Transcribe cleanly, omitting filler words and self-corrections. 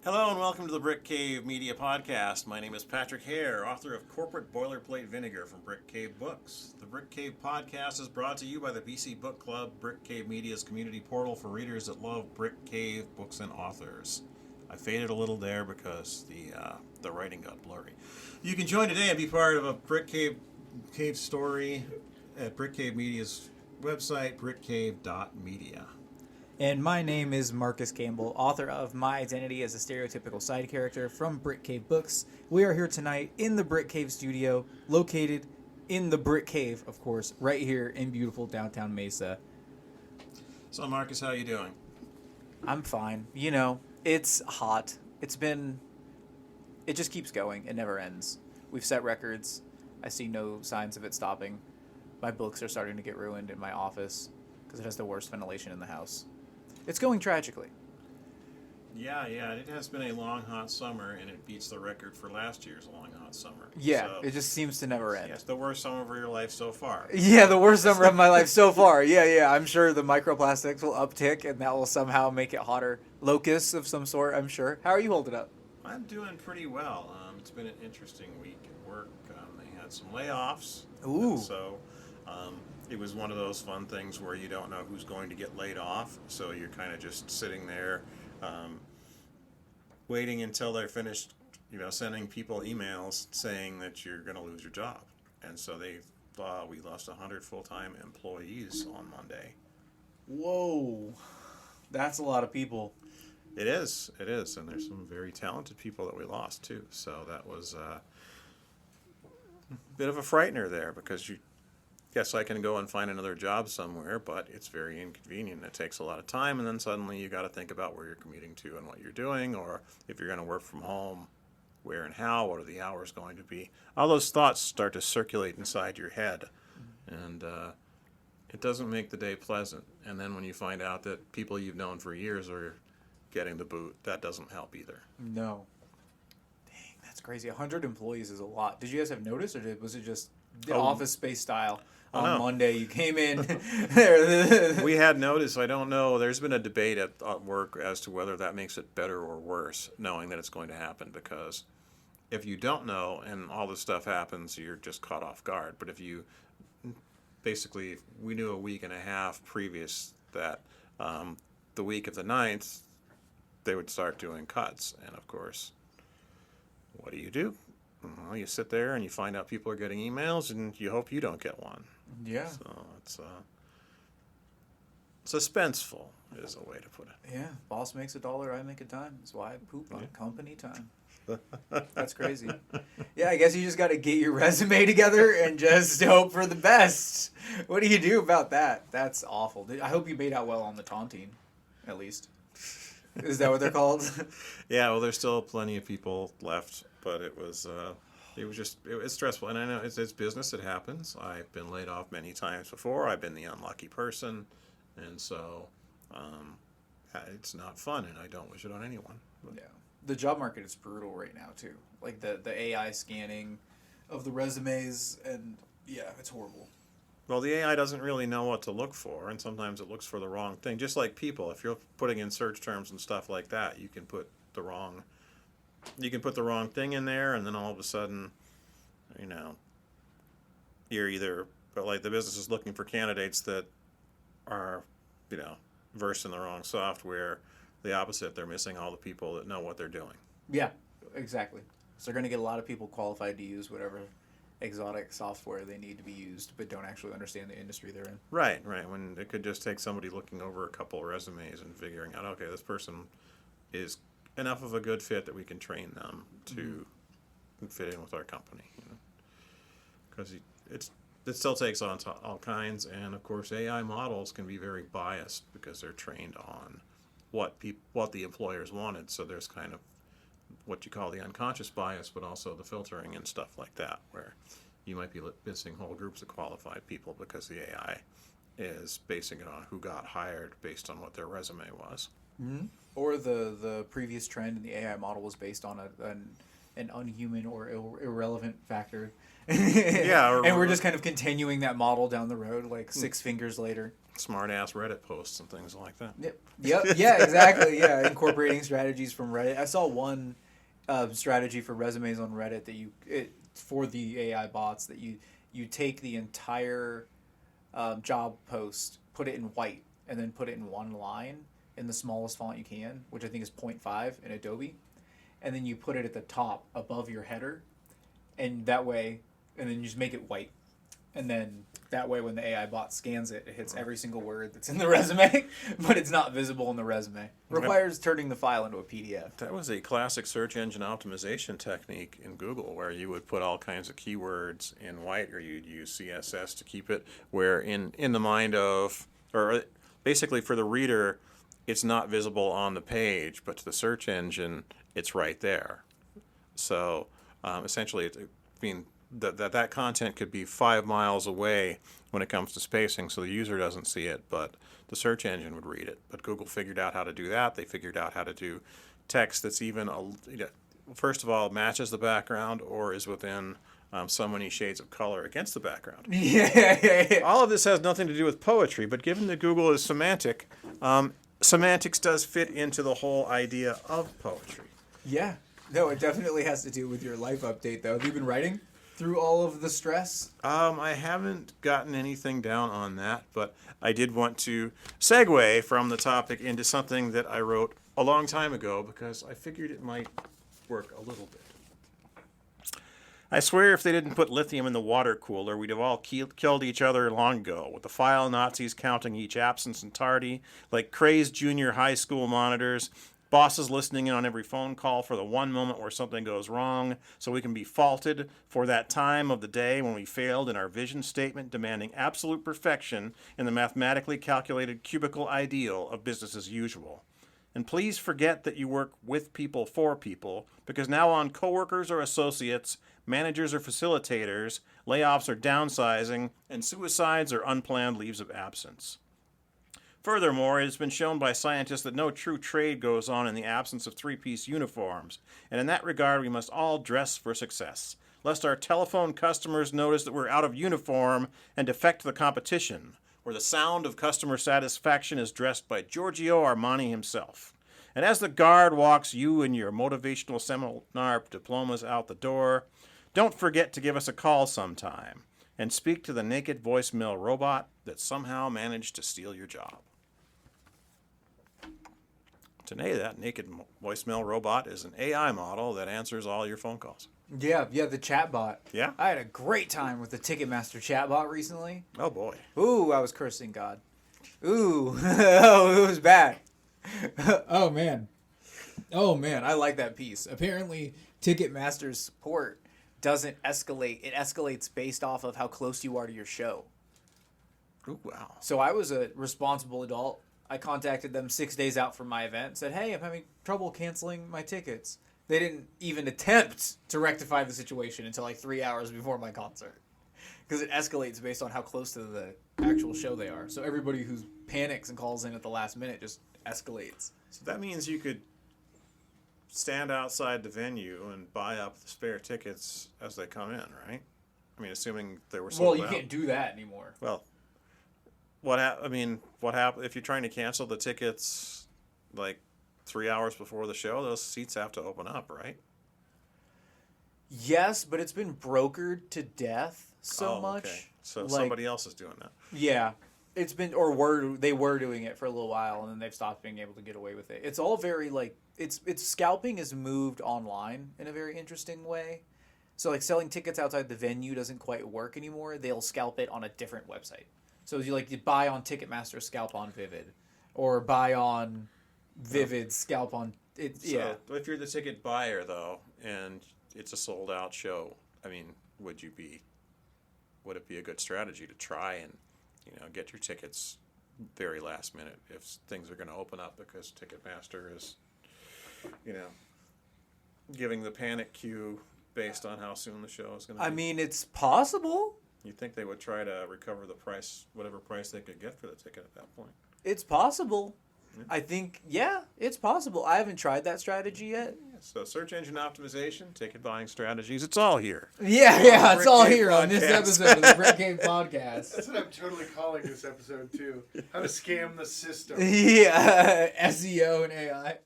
Hello and welcome to the Brick Cave Media Podcast. My name is Patrick Hare, author of Corporate Boilerplate Vinegar from Brick Cave Books. The Brick Cave Podcast is brought to you by the BC Book Club, Brick Cave Media's community portal for readers that love Brick Cave books and authors. I faded a little there because the writing got blurry. You can join today and be part of a Brick Cave story at Brick Cave Media's website, brickcave.media. And my name is Marcus Campbell, author of My Identity as a Stereotypical Side Character from Brick Cave Books. We are here tonight in the Brick Cave studio, located in the Brick Cave, of course, right here in beautiful downtown Mesa. So Marcus, how you doing? I'm fine. You know, it's hot. It just keeps going. It never ends. We've set records. I see no signs of it stopping. My books are starting to get ruined in my office because it has the worst ventilation in the house. It's going tragically. Yeah, it has been a long, hot summer, and it beats the record for last year's long, hot summer. Yeah, So, it just seems to never end. yes, the worst summer of your life so far. Yeah, the worst summer of my life so far. Yeah. I'm sure the microplastics will uptick, and that will somehow make it hotter. Locusts of some sort, I'm sure. How are you holding up? I'm doing pretty well. It's been an interesting week at work. They had some layoffs. Ooh. So it was one of those fun things where you don't know who's going to get laid off, so you're kind of just sitting there waiting until they're finished, sending people emails saying that you're going to lose your job. And so we lost 100 full-time employees on Monday. Whoa. That's a lot of people. It is, and there's some very talented people that we lost too. So that was a bit of a frightener there because yes, I can go and find another job somewhere, but it's very inconvenient. It takes a lot of time, and then suddenly you got to think about where you're commuting to and what you're doing, or if you're going to work from home, where and how, what are the hours going to be. All those thoughts start to circulate inside your head, and it doesn't make the day pleasant. And then when you find out that people you've known for years are getting the boot, that doesn't help either. No. Dang, that's crazy. 100 employees is a lot. Did you guys have notice, or was it just the office space style? On Monday, you came in. We had notice. I don't know. There's been a debate at work as to whether that makes it better or worse, knowing that it's going to happen. Because if you don't know and all this stuff happens, you're just caught off guard. But if you basically, we knew a week and a half previous that the week of the 9th, they would start doing cuts. And of course, what do? Well, you sit there and you find out people are getting emails, and you hope you don't get one. Yeah. So it's suspenseful is a way to put it. Yeah. Boss makes $1, I make a dime. That's why I poop on company time. That's crazy. Yeah, I guess you just got to get your resume together and just hope for the best. What do you do about that? That's awful. I hope you made out well on the taunting, at least. Is that what they're called? Yeah, well, there's still plenty of people left, but it was stressful. And I know it's business. It happens. I've been laid off many times before. I've been the unlucky person, and so it's not fun, and I don't wish it on anyone. But. Yeah, the job market is brutal right now too. Like the AI scanning of the resumes, and yeah, it's horrible. Well, the AI doesn't really know what to look for, and sometimes it looks for the wrong thing. Just like people, if you're putting in search terms and stuff like that, you can put the wrong thing in there, and then all of a sudden, you're either, but like the business is looking for candidates that are, versed in the wrong software. The opposite, they're missing all the people that know what they're doing. Yeah, exactly. So they're going to get a lot of people qualified to use whatever exotic software they need to be used, but don't actually understand the industry they're in. Right. When it could just take somebody looking over a couple of resumes and figuring out, okay, this person is enough of a good fit that we can train them to fit in with our company. Because it still takes on all kinds, and of course AI models can be very biased because they're trained on what the employers wanted. So there's kind of what you call the unconscious bias, but also the filtering and stuff like that, where you might be missing whole groups of qualified people because the AI is basing it on who got hired based on what their resume was. Mm-hmm. Or the previous trend in the AI model was based on an an unhuman or irrelevant factor. Yeah, and we're just kind of continuing that model down the road, like 6 fingers later. Smart-ass Reddit posts and things like that. Yep. Yeah, exactly. Yeah, incorporating strategies from Reddit. I saw one strategy for resumes on Reddit that for the AI bots that you take the entire job post, put it in white, and then put it in one line in the smallest font you can, which I think is 0.5 in Adobe, and then you put it at the top above your header, and that way, and then you just make it white. And then that way when the AI bot scans it, it hits every single word that's in the resume, but it's not visible in the resume. Requires turning the file into a PDF. That was a classic search engine optimization technique in Google, where you would put all kinds of keywords in white, or you'd use CSS to keep it where in the mind of, or basically for the reader, it's not visible on the page, but to the search engine, it's right there. So essentially, that content could be 5 miles away when it comes to spacing, so the user doesn't see it, but the search engine would read it. But Google figured out how to do that. They figured out how to do text that's even, first of all, matches the background or is within so many shades of color against the background. Yeah. All of this has nothing to do with poetry, but given that Google is semantic, semantics does fit into the whole idea of poetry. Yeah. No, it definitely has to do with your life update, though. Have you been writing through all of the stress? I haven't gotten anything down on that, but I did want to segue from the topic into something that I wrote a long time ago because I figured it might work a little bit. I swear if they didn't put lithium in the water cooler, we'd have all killed each other long ago, with the file Nazis counting each absence and tardy, like crazed junior high school monitors, bosses listening in on every phone call for the one moment where something goes wrong, so we can be faulted for that time of the day when we failed in our vision statement demanding absolute perfection in the mathematically calculated cubicle ideal of business as usual. And please forget that you work with people for people, because now on coworkers or associates, managers or facilitators, layoffs or downsizing, and suicides or unplanned leaves of absence. Furthermore, it has been shown by scientists that no true trade goes on in the absence of three-piece uniforms, and in that regard we must all dress for success, lest our telephone customers notice that we're out of uniform and defect the competition, where the sound of customer satisfaction is dressed by Giorgio Armani himself. And as the guard walks you and your motivational seminar diplomas out the door, don't forget to give us a call sometime and speak to the naked voicemail robot that somehow managed to steal your job. Today, that naked voicemail robot is an AI model that answers all your phone calls. Yeah, the chatbot. Yeah? I had a great time with the Ticketmaster chatbot recently. Oh, boy. Ooh, I was cursing God. Ooh, oh, it was bad. Oh, man, I like that piece. Apparently, Ticketmaster's support doesn't escalate. It escalates based off of how close you are to your show. Ooh, wow. So I was a responsible adult. I contacted them 6 days out from my event and said, hey, I'm having trouble canceling my tickets. They didn't even attempt to rectify the situation until like 3 hours before my concert. Because it escalates based on how close to the actual show they are. So everybody who panics and calls in at the last minute just escalates. So that means you could stand outside the venue and buy up the spare tickets as they come in, right? I mean, assuming they were sold out. Well, you can't do that anymore. Well, what happens if you're trying to cancel the tickets like 3 hours before the show? Those seats have to open up, right? Yes, but it's been brokered to death so much. Okay. So somebody else is doing that. Yeah. It's been, they were doing it for a little while, and then they've stopped being able to get away with it. It's all very, it's scalping has moved online in a very interesting way. So, selling tickets outside the venue doesn't quite work anymore. They'll scalp it on a different website. So, you buy on Ticketmaster, scalp on Vivid. Or buy on Vivid, scalp on... So, if you're the ticket buyer, though, and it's a sold-out show, I mean, would it be a good strategy to try and get your tickets very last minute if things are going to open up, because Ticketmaster is, giving the panic cue based on how soon the show is going to be? I mean, it's possible. You'd think they would try to recover the price, whatever price they could get for the ticket at that point. It's possible. I think, yeah, it's possible. I haven't tried that strategy yet. So search engine optimization, ticket buying strategies, it's all here. Yeah, it's all Brick here Cave on this Podcast. episode of the Brick Cave Podcast. That's what I'm totally calling this episode too. How to scam the system. Yeah, SEO and AI.